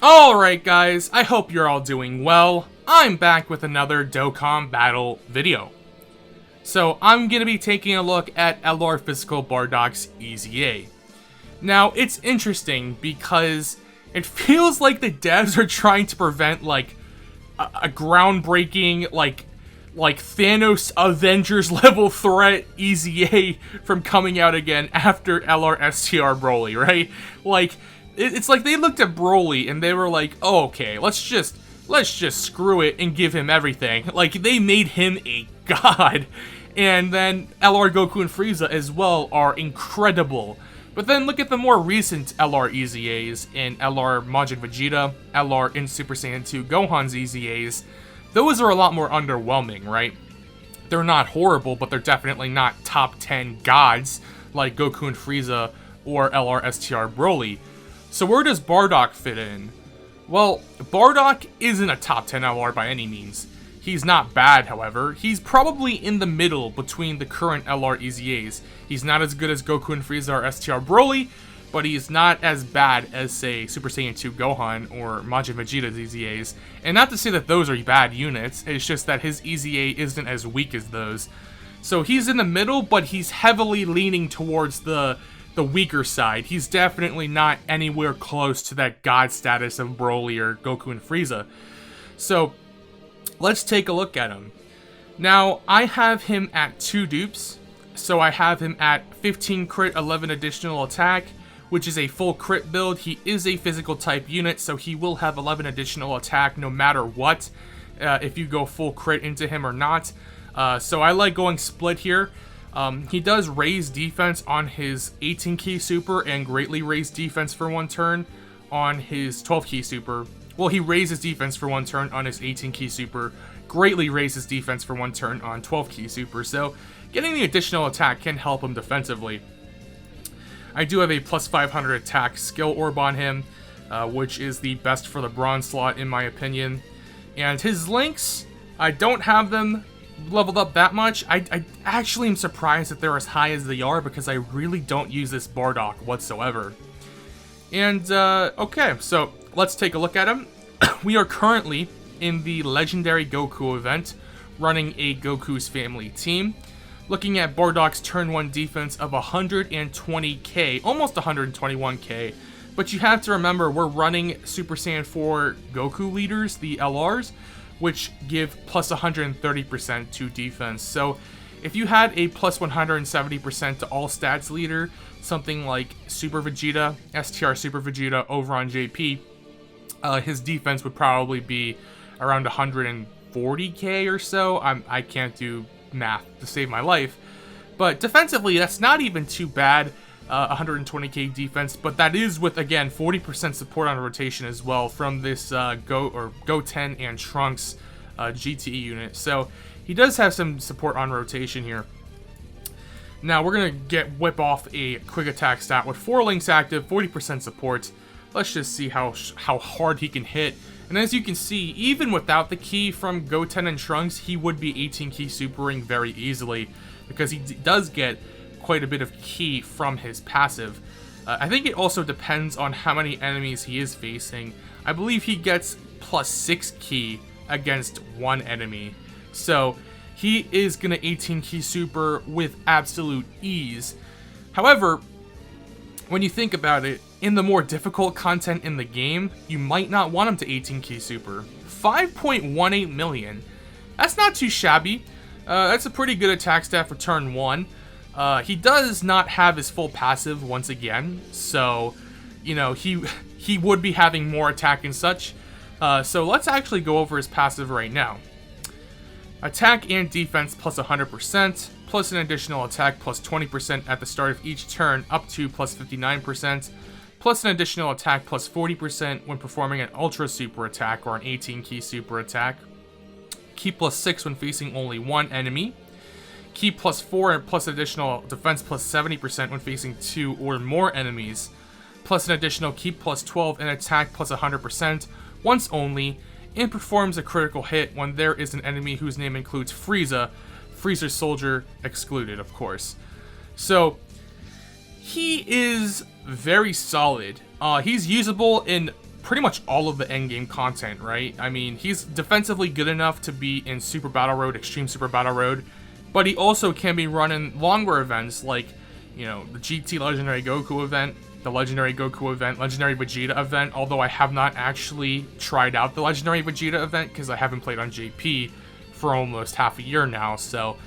Alright guys, I hope you're all doing well. I'm back with another Dokkan battle video. So I'm going to be taking a look at LR PHY Bardock's EZA. Now it's interesting because it feels like the devs are trying to prevent like a groundbreaking like Thanos Avengers level threat EZA from coming out again after LR STR Broly, right? Like it's like they looked at Broly and they were like, oh, okay, let's just screw it and give him everything. Like, they made him a god. And then LR Goku and Frieza as well are incredible. But then look at the more recent LR EZAs in LR Majin Vegeta, LR in Super Saiyan 2 Gohan's EZAs. Those are a lot more underwhelming, right? They're not horrible, but they're definitely not top 10 gods like Goku and Frieza or LR STR Broly. So where does Bardock fit in? Well, Bardock isn't a top 10 LR by any means. He's not bad, however. He's probably in the middle between the current LR EZAs. He's not as good as Goku and Frieza or STR Broly, but he's not as bad as, say, Super Saiyan 2 Gohan or Majin Vegeta's EZAs. And not to say that those are bad units, it's just that his EZA isn't as weak as those. So he's in the middle, but he's heavily leaning towards the weaker side. He's definitely not anywhere close to that god status of Broly or Goku and Frieza. So let's take a look at him. Now, I have him at 2 dupes. So I have him at 15 crit, 11 additional attack, which is a full crit build. He is a physical type unit, so he will have 11 additional attack no matter what, if you go full crit into him or not. So I like going split here. He does raise defense on his 18 key super and greatly raise defense for 1 turn on his 12 key super. Well, he raises defense for 1 turn on his 18 key super, greatly raises defense for 1 turn on 12 key super, so getting the additional attack can help him defensively. I do have a plus 500 attack skill orb on him, which is the best for the bronze slot in my opinion. And his links, I don't have them leveled up that much. I actually am surprised that they're as high as they are because I really don't use this Bardock whatsoever. And, okay, so let's take a look at him. We are currently in the Legendary Goku event, running a Goku's Family team. Looking at Bardock's turn 1 defense of 120k, almost 121k. But you have to remember, we're running Super Saiyan 4 Goku leaders, the LRs, which give plus 130% to defense. So if you had a plus 170% to all stats leader, something like Super Vegeta, STR Super Vegeta over on JP, his defense would probably be around 140k or so. I can't do math to save my life. But defensively, that's not even too bad, 120k defense, but that is with, again, 40% support on rotation as well from this Goten and Trunks GTE unit. So he does have some support on rotation here. Now we're gonna whip off a quick attack stat with 4 links active, 40% support. Let's just see how hard he can hit. And as you can see, even without the key from Goten and Trunks, he would be 18 key supering very easily because he does get quite a bit of key from his passive. I think it also depends on how many enemies he is facing. I believe he gets plus 6 key against 1 enemy. So he is going to 18 key super with absolute ease. However, when you think about it, in the more difficult content in the game, you might not want him to 18 key super. 5.18 million. That's not too shabby. That's a pretty good attack stat for turn 1. He does not have his full passive once again, so, you know, he would be having more attack and such. So let's actually go over his passive right now. Attack and defense plus 100%, plus an additional attack plus 20% at the start of each turn up to plus 59%, plus an additional attack plus 40% when performing an ultra super attack or an 18 key super attack. Key plus 6 when facing only 1 enemy. Key plus 4 and plus additional defense plus 70% when facing 2 or more enemies. Plus an additional key plus 12 and attack plus 100% once only. And performs a critical hit when there is an enemy whose name includes Frieza. Frieza soldier excluded, of course. So he is very solid. He's usable in pretty much all of the endgame content, right? I mean, he's defensively good enough to be in Super Battle Road, Extreme Super Battle Road, but he also can be running longer events like, you know, the GT Legendary Goku event, the Legendary Goku event, Legendary Vegeta event, although I have not actually tried out the Legendary Vegeta event because I haven't played on JP for almost half a year now, so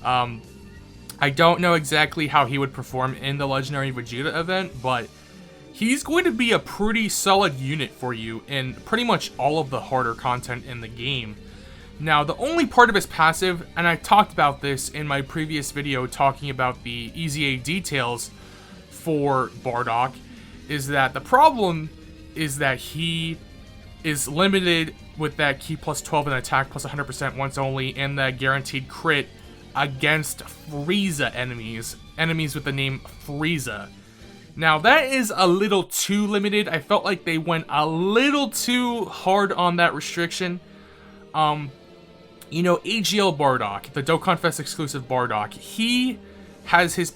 I don't know exactly how he would perform in the Legendary Vegeta event, but he's going to be a pretty solid unit for you in pretty much all of the harder content in the game. Now, the only part of his passive, and I talked about this in my previous video talking about the EZA details for Bardock, is that the problem is that he is limited with that key plus 12 and attack plus 100% once only, and that guaranteed crit against Frieza enemies with the name Frieza. Now, that is a little too limited. I felt like they went a little too hard on that restriction. You know, EZA LR Bardock, the Dokkan Fest exclusive Bardock, he has his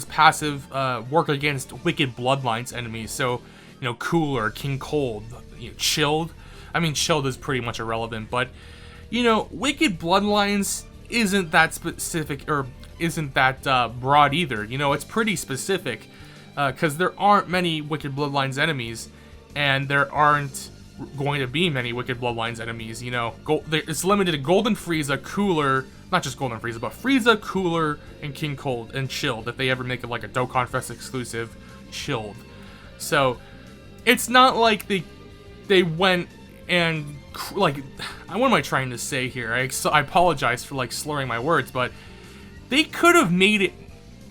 passive work against Wicked Bloodlines enemies. So, you know, Cooler, King Cold, you know, Chilled. I mean, Chilled is pretty much irrelevant, but, you know, Wicked Bloodlines isn't that specific, or isn't that broad either. You know, it's pretty specific, because there aren't many Wicked Bloodlines enemies, and there aren't going to be many Wicked Bloodlines enemies. You know, it's limited to Golden Frieza, Cooler, not just Golden Frieza, but Frieza, Cooler, and King Cold, and Chilled, if they ever make it like a Dokkan Fest exclusive Chilled. So, it's not like they went and, like, what am I trying to say here? I apologize for, like, slurring my words, but they could have made it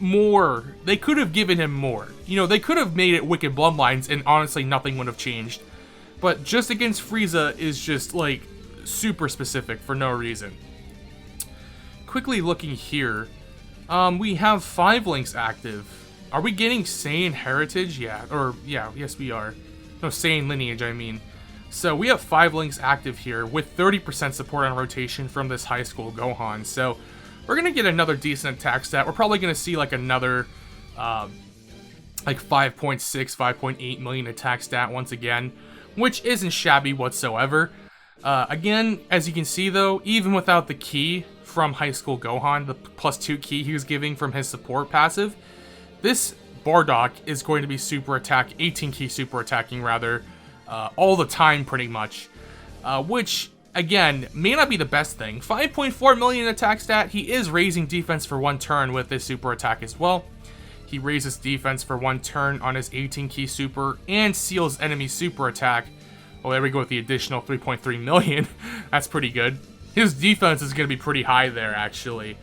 more. They could have given him more. You know, they could have made it Wicked Bloodlines, and honestly, nothing would have changed. But just against Frieza is just, like, super specific for no reason. Quickly looking here, we have 5 links active. Are we getting Saiyan Heritage? Yes we are. No, Saiyan Lineage, I mean. So we have 5 links active here with 30% support on rotation from this high school Gohan. So we're going to get another decent attack stat. We're probably going to see like another like 5.6, 5.8 million attack stat once again, which isn't shabby whatsoever. Again, as you can see though, even without the key from high school Gohan, the +2 key he was giving from his support passive, this Bardock is going to be super attack, 18 key super attacking rather, all the time pretty much, which again may not be the best thing. 5.4 million attack stat. He is raising defense for 1 turn with this super attack as well. He raises defense for 1 turn on his 18 key super and seals enemy super attack. Oh, there we go with the additional 3.3 million. That's pretty good. His defense is going to be pretty high there actually.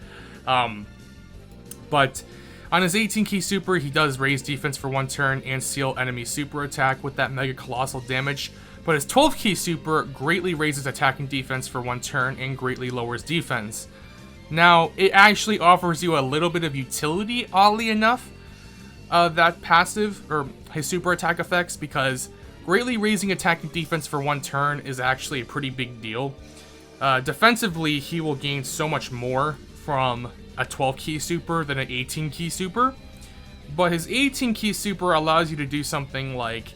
But on his 18 key super, he does raise defense for 1 turn and seal enemy super attack with that mega colossal damage. But his 12 key super greatly raises attacking defense for 1 turn and greatly lowers defense. Now, it actually offers you a little bit of utility, oddly enough, that passive, or his super attack effects, because greatly raising attacking defense for 1 turn is actually a pretty big deal. Defensively, he will gain so much more from a 12 key super than an 18 key super, but his 18 key super allows you to do something like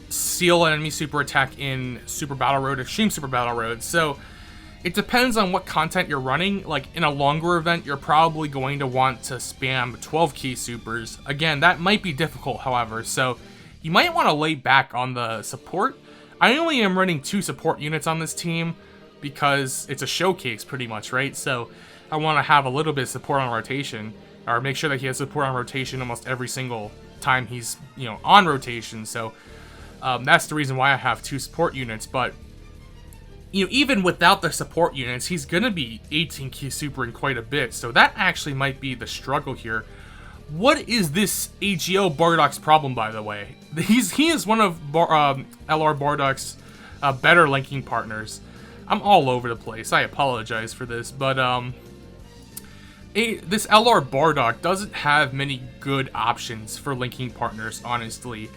seal an enemy super attack in Super Battle Road, Extreme Super Battle Road. So it depends on what content you're running. Like in a longer event, you're probably going to want to spam 12 key supers. Again, that might be difficult, however, so you might want to lay back on the support. I only am running 2 support units on this team because it's a showcase pretty much, right? So I want to have a little bit of support on rotation, or make sure that he has support on rotation almost every single time he's, you know, on rotation. So that's the reason why I have 2 support units. But you know, even without the support units, he's gonna be 18 key supering quite a bit. So that actually might be the struggle here. What is this EZA LR Bardock's problem, by the way? He is one of LR Bardock's better linking partners. I'm all over the place. I apologize for this, but this LR Bardock doesn't have many good options for linking partners, honestly.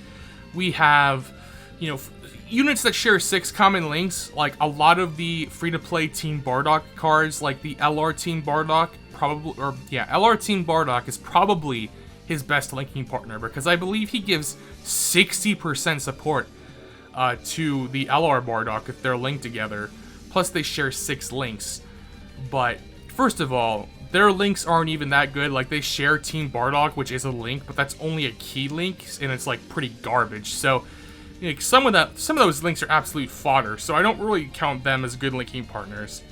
We have, you know, units that share 6 common links, like a lot of the free-to-play Team Bardock cards, like the LR Team Bardock, LR Team Bardock is probably his best linking partner, because I believe he gives 60% support to the LR Bardock if they're linked together. Plus they share 6 links. But first of all, their links aren't even that good. Like, they share Team Bardock, which is a link, but that's only a key link, and it's like pretty garbage. So like, some of those links are absolute fodder, so I don't really count them as good linking partners.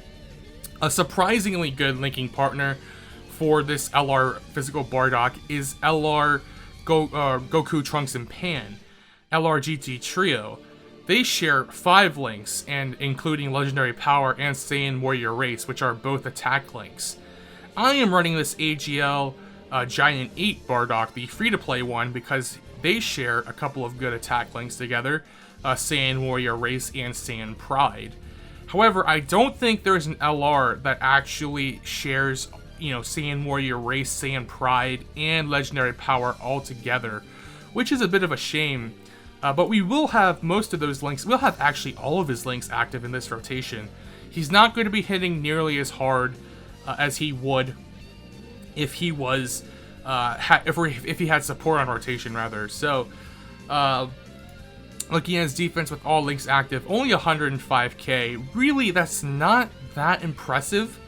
A surprisingly good linking partner for this LR Physical Bardock is LR Goku Trunks and Pan, LR GT Trio. They share 5 links, and including Legendary Power and Saiyan Warrior Race, which are both attack links. I am running this AGL Giant 8 Bardock, the free-to-play one, because they share a couple of good attack links together, Saiyan Warrior Race and Saiyan Pride. However, I don't think there's an LR that actually shares, Saiyan Warrior Race, Saiyan Pride, and Legendary Power all together, which is a bit of a shame. But we will have most of those links. We'll have actually all of his links active in this rotation. He's not going to be hitting nearly as hard as he would if he was if he had support on rotation, rather. So, looking at his defense with all links active, only 105k. Really, that's not that impressive.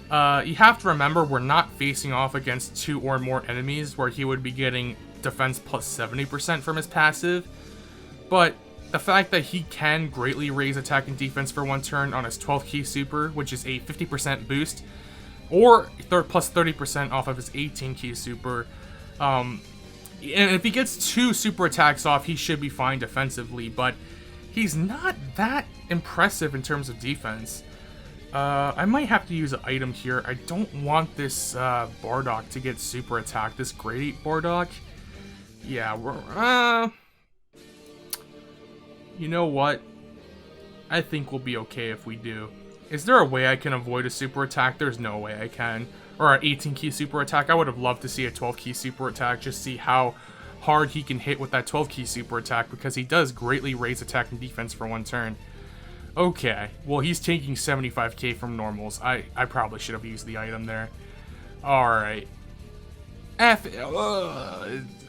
You have to remember, we're not facing off against 2 or more enemies where he would be getting defense plus 70% from his passive. But the fact that he can greatly raise attack and defense for 1 turn on his 12th key super, which is a 50% boost, or plus 30% off of his 18 key super, and if he gets 2 super attacks off, he should be fine defensively, but he's not that impressive in terms of defense. I might have to use an item here. I don't want this Bardock to get super attack, this Grade 8 Bardock. Yeah, we're, you know what? I think we'll be okay if we do. Is there a way I can avoid a super attack? There's no way I can. Or an 18 key super attack. I would have loved to see a 12 key super attack, just see how hard he can hit with that 12 key super attack, because he does greatly raise attack and defense for 1 turn. Okay, well, he's taking 75k from normals. I probably should have used the item there. Alright.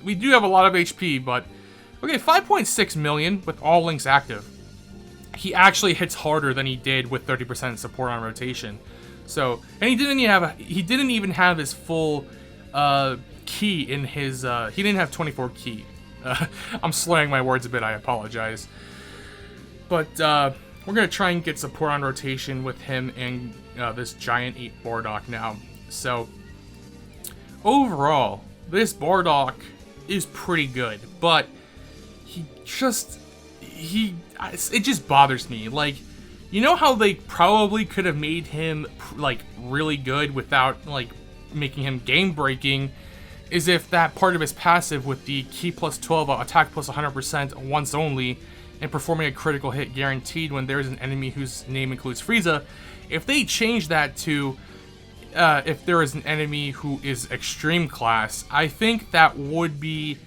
We do have a lot of HP, but okay, 5.6 million with all links active. He actually hits harder than he did with 30% support on rotation. So, and he didn't even have his full key in his, he didn't have 24 key. I'm slurring my words a bit, I apologize. But we're going to try and get support on rotation with him and this Giant 8 Bardock now. So, overall, this Bardock is pretty good, but it just bothers me. Like, you know how they probably could have made him, like, really good without, like, making him game-breaking, is if that part of his passive with the key plus 12, attack plus 100% once only, and performing a critical hit guaranteed when there's an enemy whose name includes Frieza, if they change that to, if there is an enemy who is extreme class, I think that would be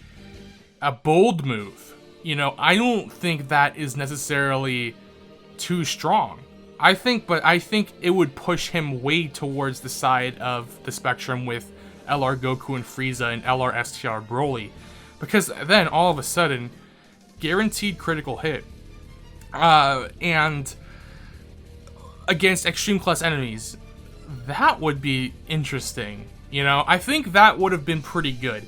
a bold move. You know, I don't think that is necessarily too strong. I think it would push him way towards the side of the spectrum with LR Goku and Frieza and LR STR Broly. Because then, all of a sudden, guaranteed critical hit, and against extreme class enemies, that would be interesting. You know, I think that would have been pretty good.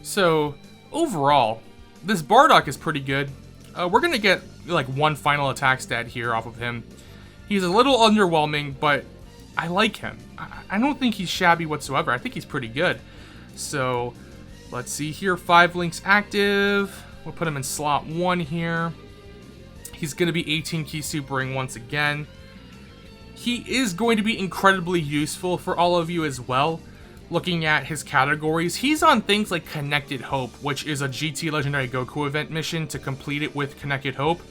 So, overall, this Bardock is pretty good. We're going to get, like, 1 final attack stat here off of him. He's a little underwhelming, but I like him. I don't think he's shabby whatsoever. I think he's pretty good. So, let's see here. 5 links active. We'll put him in slot 1 here. He's going to be 18 key supering once again. He is going to be incredibly useful for all of you as well. Looking at his categories, he's on things like Connected Hope, which is a GT Legendary Goku event mission to complete it with Connected Hope.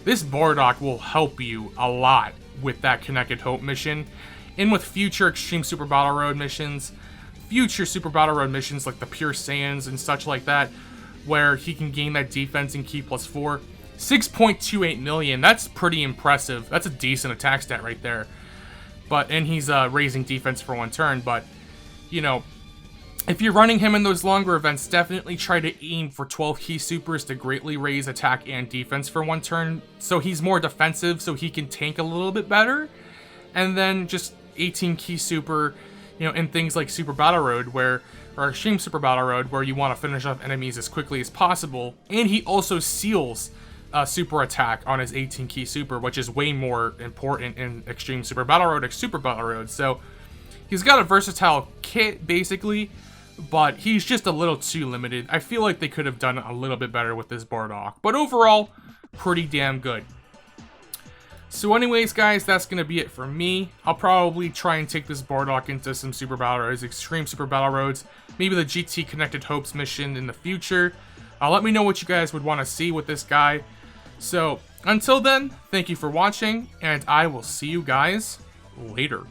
This Bardock will help you a lot with that Connected Hope mission, and with future Extreme Super Battle Road missions, future Super Battle Road missions like the Pure Saiyans and such like that, where he can gain that defense in key plus 4. 6.28 million, that's pretty impressive. That's a decent attack stat right there. And he's raising defense for 1 turn, but, you know, If you're running him in those longer events, definitely try to aim for 12 key supers to greatly raise attack and defense for one turn. So he's more defensive, so he can tank a little bit better. And then just 18 key super, you know, in things like Super Battle Road, or Extreme Super Battle Road, where you want to finish off enemies as quickly as possible. And he also seals super attack on his 18 key super, which is way more important in Extreme Super Battle Road or Super Battle Road. So he's got a versatile kit, basically, but he's just a little too limited. I feel like they could have done a little bit better with this Bardock, but overall, pretty damn good. So anyways, guys, that's going to be it for me. I'll probably try and take this Bardock into some Super Battle Roads, Extreme Super Battle Roads, maybe the GT Connected Hopes mission in the future. Let me know what you guys would want to see with this guy. So, until then, thank you for watching, and I will see you guys later.